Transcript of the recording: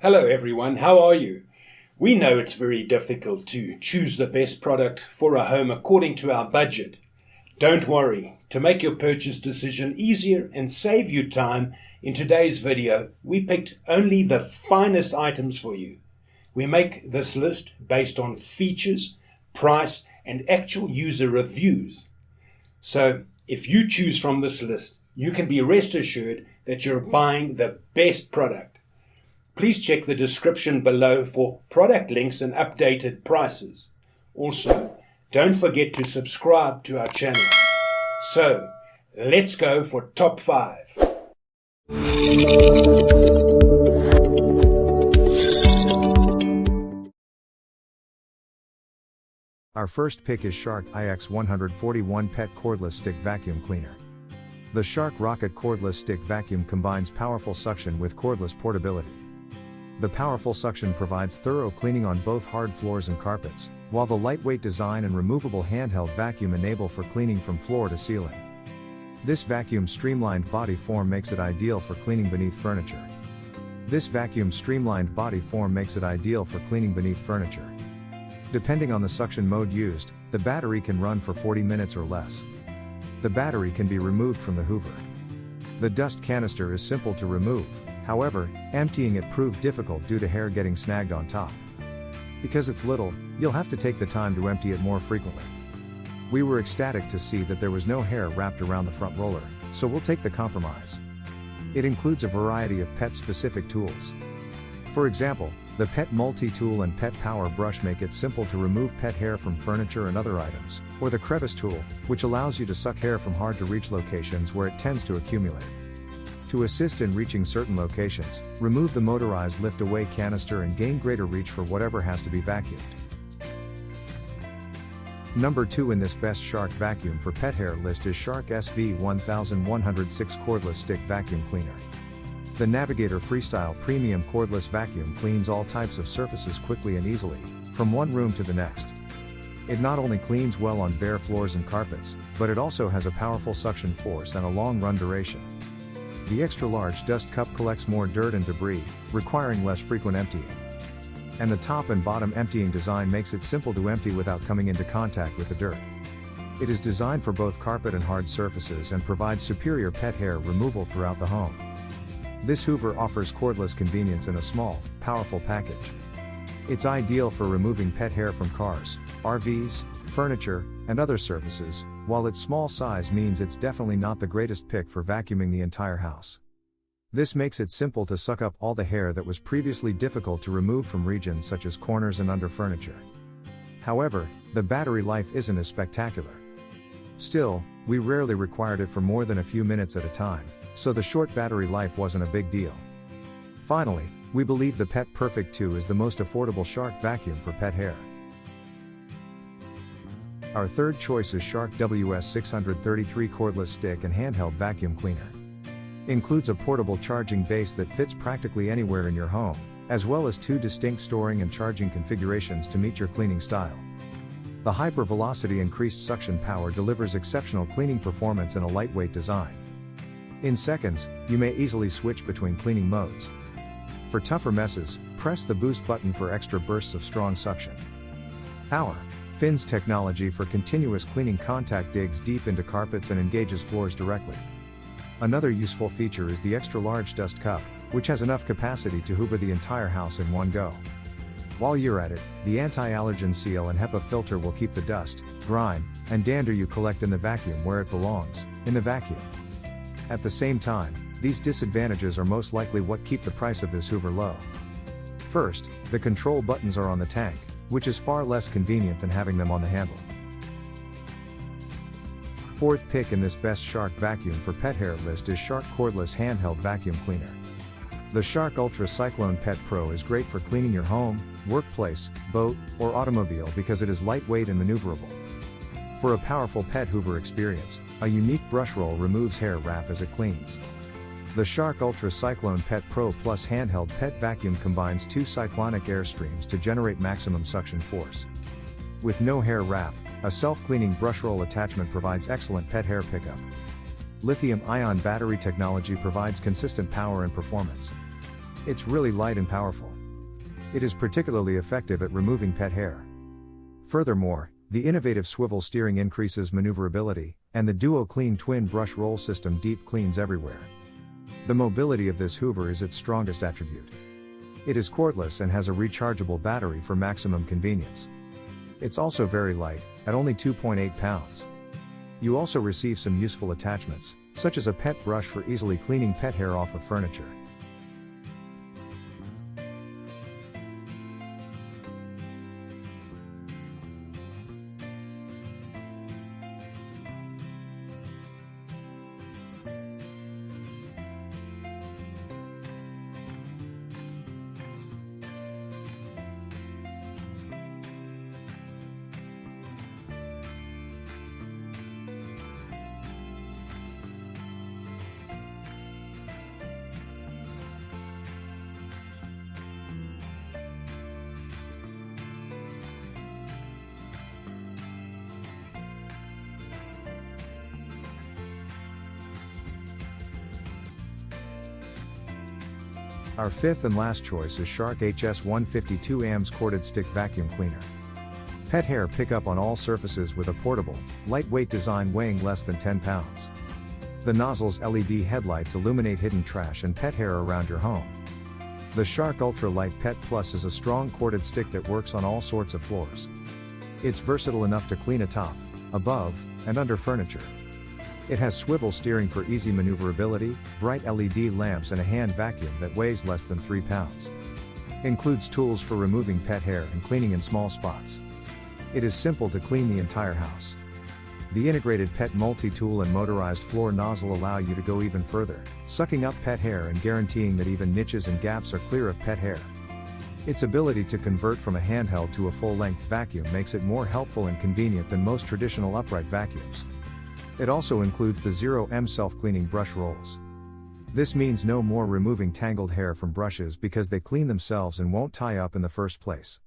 Hello everyone, how are you? We know it's very difficult to choose the best product for a home according to our budget. Don't worry, to make your purchase decision easier and save you time, in today's video we picked only the finest items for you. We make this list based on features, price and actual user reviews. So if you choose from this list, you can be rest assured that you're buying the best product. Please check the description below for product links and updated prices. Also, don't forget to subscribe to our channel. So, let's go for top 5. Our first pick is Shark iX141 Pet Cordless Stick Vacuum Cleaner. The Shark Rocket Cordless Stick Vacuum combines powerful suction with cordless portability. The powerful suction provides thorough cleaning on both hard floors and carpets, while the lightweight design and removable handheld vacuum enable for cleaning from floor to ceiling. This vacuum's streamlined body form makes it ideal for cleaning beneath furniture. Depending on the suction mode used, the battery can run for 40 minutes or less. The battery can be removed from the Hoover. The dust canister is simple to remove, however, emptying it proved difficult due to hair getting snagged on top. Because it's little, you'll have to take the time to empty it more frequently. We were ecstatic to see that there was no hair wrapped around the front roller, so we'll take the compromise. It includes a variety of pet-specific tools. For example, the Pet Multi-Tool and Pet Power Brush make it simple to remove pet hair from furniture and other items, or the Crevice Tool, which allows you to suck hair from hard-to-reach locations where it tends to accumulate. To assist in reaching certain locations, remove the motorized lift-away canister and gain greater reach for whatever has to be vacuumed. Number 2 in this best Shark vacuum for pet hair list is Shark SV1106 Cordless Stick Vacuum Cleaner. The Navigator Freestyle Premium Cordless Vacuum cleans all types of surfaces quickly and easily, from one room to the next. It not only cleans well on bare floors and carpets, but it also has a powerful suction force and a long run duration. The extra-large dust cup collects more dirt and debris, requiring less frequent emptying. And the top and bottom emptying design makes it simple to empty without coming into contact with the dirt. It is designed for both carpet and hard surfaces and provides superior pet hair removal throughout the home. This Hoover offers cordless convenience in a small, powerful package. It's ideal for removing pet hair from cars, RVs, furniture, and other surfaces, while its small size means it's definitely not the greatest pick for vacuuming the entire house. This makes it simple to suck up all the hair that was previously difficult to remove from regions such as corners and under furniture. However, the battery life isn't as spectacular. Still, we rarely required it for more than a few minutes at a time, so the short battery life wasn't a big deal. Finally, we believe the Pet Perfect 2 is the most affordable Shark vacuum for pet hair. Our third choice is Shark WS633 Cordless Stick and Handheld Vacuum Cleaner. Includes a portable charging base that fits practically anywhere in your home, as well as 2 distinct storing and charging configurations to meet your cleaning style. The hyper-velocity increased suction power delivers exceptional cleaning performance in a lightweight design. In seconds, you may easily switch between cleaning modes. For tougher messes, press the boost button for extra bursts of strong suction. Our Fins technology for continuous cleaning contact digs deep into carpets and engages floors directly. Another useful feature is the extra-large dust cup, which has enough capacity to hoover the entire house in one go. While you're at it, the anti-allergen seal and HEPA filter will keep the dust, grime, and dander you collect in the vacuum where it belongs, in the vacuum. At the same time, these disadvantages are most likely what keep the price of this Hoover low. First, the control buttons are on the tank, which is far less convenient than having them on the handle. Fourth pick in this best Shark vacuum for pet hair list is Shark Cordless Handheld Vacuum Cleaner. The Shark Ultra Cyclone Pet Pro is great for cleaning your home, workplace, boat, or automobile because it is lightweight and maneuverable. For a powerful pet hoover experience, a unique brush roll removes hair wrap as it cleans. The Shark Ultra Cyclone Pet Pro Plus handheld pet vacuum combines 2 cyclonic air streams to generate maximum suction force. With no hair wrap, a self-cleaning brush roll attachment provides excellent pet hair pickup. Lithium-ion battery technology provides consistent power and performance. It's really light and powerful. It is particularly effective at removing pet hair. Furthermore, the innovative swivel steering increases maneuverability, and the Duo Clean Twin Brush Roll System deep cleans everywhere. The mobility of this Hoover is its strongest attribute. It is cordless and has a rechargeable battery for maximum convenience. It's also very light, at only 2.8 pounds. You also receive some useful attachments, such as a pet brush for easily cleaning pet hair off of furniture. Our fifth and last choice is Shark HS 152 AMS Corded Stick Vacuum Cleaner. Pet hair pickup on all surfaces with a portable, lightweight design weighing less than 10 pounds. The nozzle's LED headlights illuminate hidden trash and pet hair around your home. The Shark Ultra Light Pet Plus is a strong corded stick that works on all sorts of floors. It's versatile enough to clean atop, above, and under furniture. It has swivel steering for easy maneuverability, bright LED lamps and a hand vacuum that weighs less than 3 pounds. Includes tools for removing pet hair and cleaning in small spots. It is simple to clean the entire house. The integrated pet multi-tool and motorized floor nozzle allow you to go even further, sucking up pet hair and guaranteeing that even niches and gaps are clear of pet hair. Its ability to convert from a handheld to a full-length vacuum makes it more helpful and convenient than most traditional upright vacuums. It also includes the 0M self-cleaning brush rolls. This means no more removing tangled hair from brushes because they clean themselves and won't tie up in the first place.